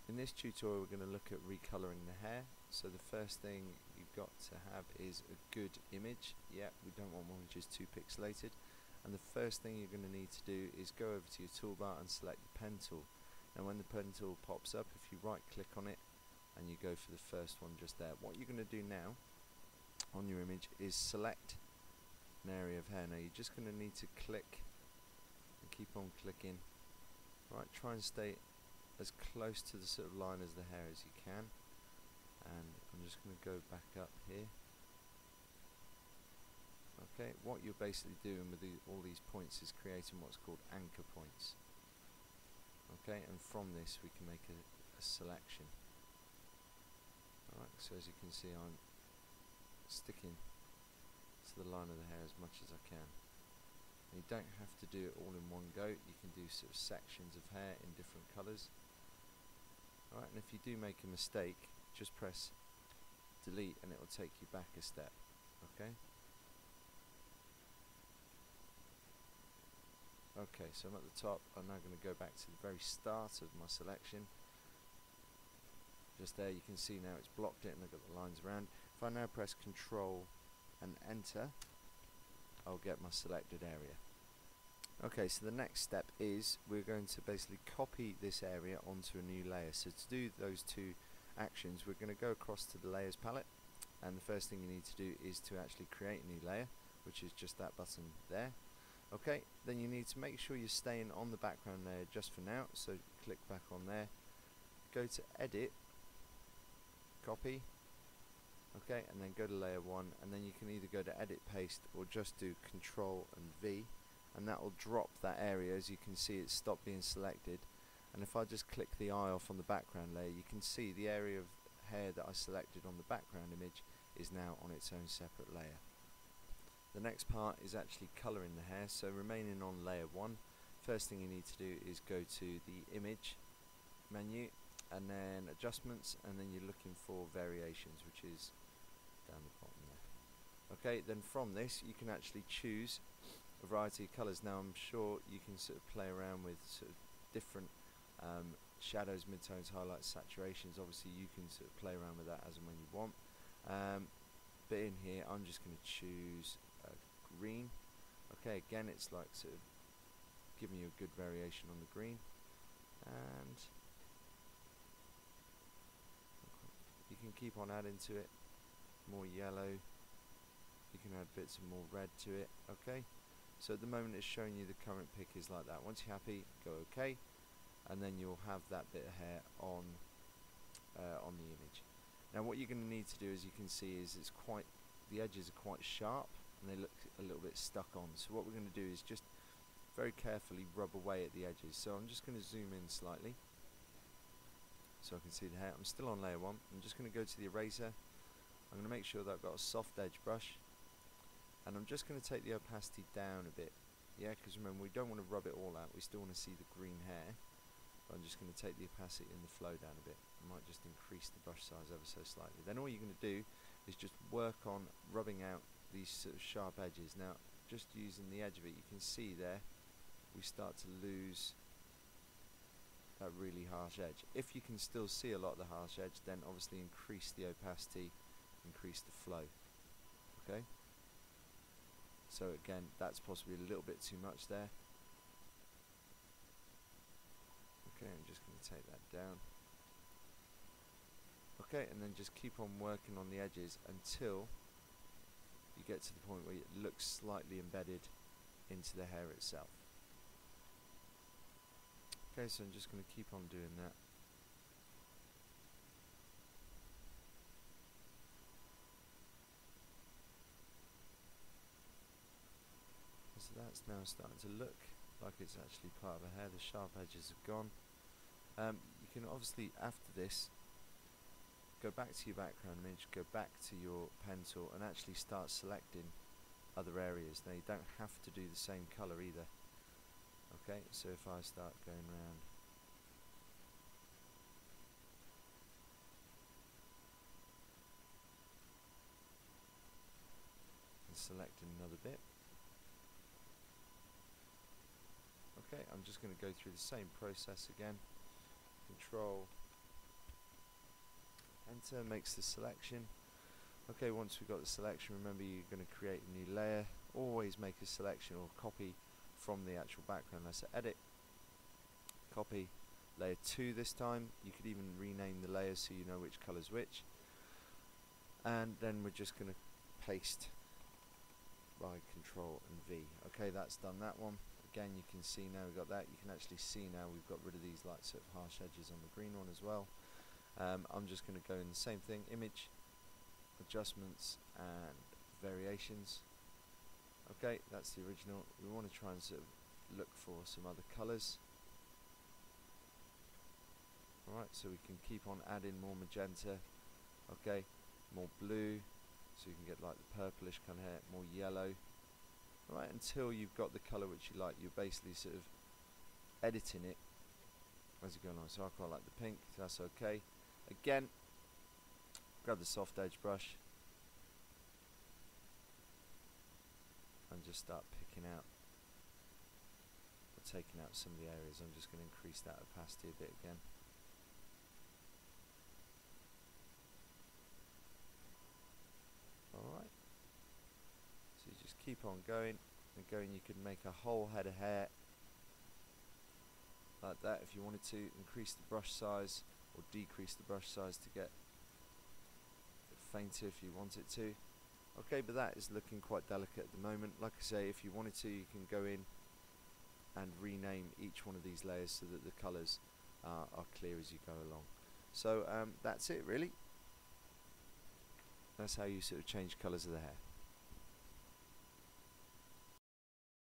In this tutorial we're going to look at recoloring the hair. So the first thing you've got to have is a good image. Yeah, we don't want one which is too pixelated. And the first thing you're going to need to do is go over to your toolbar and select the pen tool. Now when the pen tool pops up, if you right click on it and you go for the first one just there, what you're going to do now on your image is select an area of hair. Now you're just going to need to click and keep on clicking. Right, try and stay as close to the sort of line as the hair as you can, and I'm just going to go back up here. Okay, what you're basically doing with all these points is creating what's called anchor points. Okay, and from this we can make a selection. Alright, so as you can see I'm sticking to the line of the hair as much as I can. And you don't have to do it all in one go, you can do sort of sections of hair in different colours. Alright, and if you do make a mistake, just press delete and it will take you back a step. Okay? Okay, so I'm at the top. I'm now going to go back to the very start of my selection. Just there you can see now it's blocked it and I've got the lines around. If I now press Control and Enter, I'll get my selected area. Okay, so the next step is we're going to basically copy this area onto a new layer. So to do those two actions, we're going to go across to the layers palette, and the first thing you need to do is to actually create a new layer, which is just that button there. Okay, then you need to make sure you're staying on the background layer just for now, so click back on there, go to Edit, Copy, okay, and then go to Layer 1, and then you can either go to Edit Paste or just do Control and V, and that will drop that area. As you can see, it's stopped being selected. And if I just click the eye off on the background layer, you can see the area of hair that I selected on the background image is now on its own separate layer. The next part is actually colouring the hair, so remaining on layer 1, first thing you need to do is go to the image menu and then adjustments, and then you're looking for variations, which is down the bottom there. Okay, then from this you can actually choose a variety of colours. Now I'm sure you can sort of play around with sort of different shadows, midtones, highlights, saturations. Obviously you can sort of play around with that as and when you want. But in here I'm just going to choose green. Okay, again it's like sort of giving you a good variation on the green, and you can keep on adding to it more yellow. You can add bits of more red to it. Okay, so at the moment it's showing you the current pick is like that. Once you're happy, go OK, and then you'll have that bit of hair on the image. Now what you're going to need to do, as you can see, is the edges are quite sharp and they look a little bit stuck on. So what we're going to do is just very carefully rub away at the edges. So I'm just going to zoom in slightly so I can see the hair. I'm still on layer 1. I'm just going to go to the eraser. I'm going to make sure that I've got a soft edge brush, and I'm just going to take the opacity down a bit. Yeah, because remember, we don't want to rub it all out, we still want to see the green hair. But I'm just going to take the opacity and the flow down a bit. I might just increase the brush size ever so slightly. Then all you're going to do is just work on rubbing out these sort of sharp edges. Now just using the edge of it, you can see there we start to lose that really harsh edge. If you can still see a lot of the harsh edge, then obviously increase the opacity, increase the flow. Okay, so again that's possibly a little bit too much there. Okay, I'm just going to take that down. Okay, and then just keep on working on the edges until you get to the point where it looks slightly embedded into the hair itself. Okay, so I'm just going to keep on doing that. So that's now starting to look like it's actually part of a hair. The sharp edges have gone. You can obviously, after this, go back to your background image, go back to your pen tool and actually start selecting other areas. Now you don't have to do the same colour either. Okay, so if I start going around and selecting another bit. Okay, I'm just going to go through the same process again. Control, enter, makes the selection. Okay, once we've got the selection, remember you're going to create a new layer. Always make a selection or copy from the actual background. Let's edit, copy, layer 2 this time. You could even rename the layers so you know which colour's which. And then we're just going to paste by Control and V. Okay, that's done that one. Again, you can see now we've got that. You can actually see now we've got rid of these like sort of harsh edges on the green one as well. I'm just going to go in the same thing, image, adjustments and variations. Okay, that's the original. We want to try and sort of look for some other colours. Alright, so we can keep on adding more magenta, okay, more blue, so you can get like the purplish kind of hair, more yellow. Alright, until you've got the colour which you like, you're basically sort of editing it as you go along. So I quite like the pink, so that's okay. Again, grab the soft edge brush and just start picking out or taking out some of the areas. I'm just going to increase that opacity a bit again. Alright, so you just keep on going and going. You could make a whole head of hair like that if you wanted to. Increase the brush size or decrease the brush size to get it fainter if you want it to. Okay, but that is looking quite delicate at the moment. Like I say, if you wanted to, you can go in and rename each one of these layers so that the colours are clear as you go along. So that's it really. That's how you sort of change colours of the hair.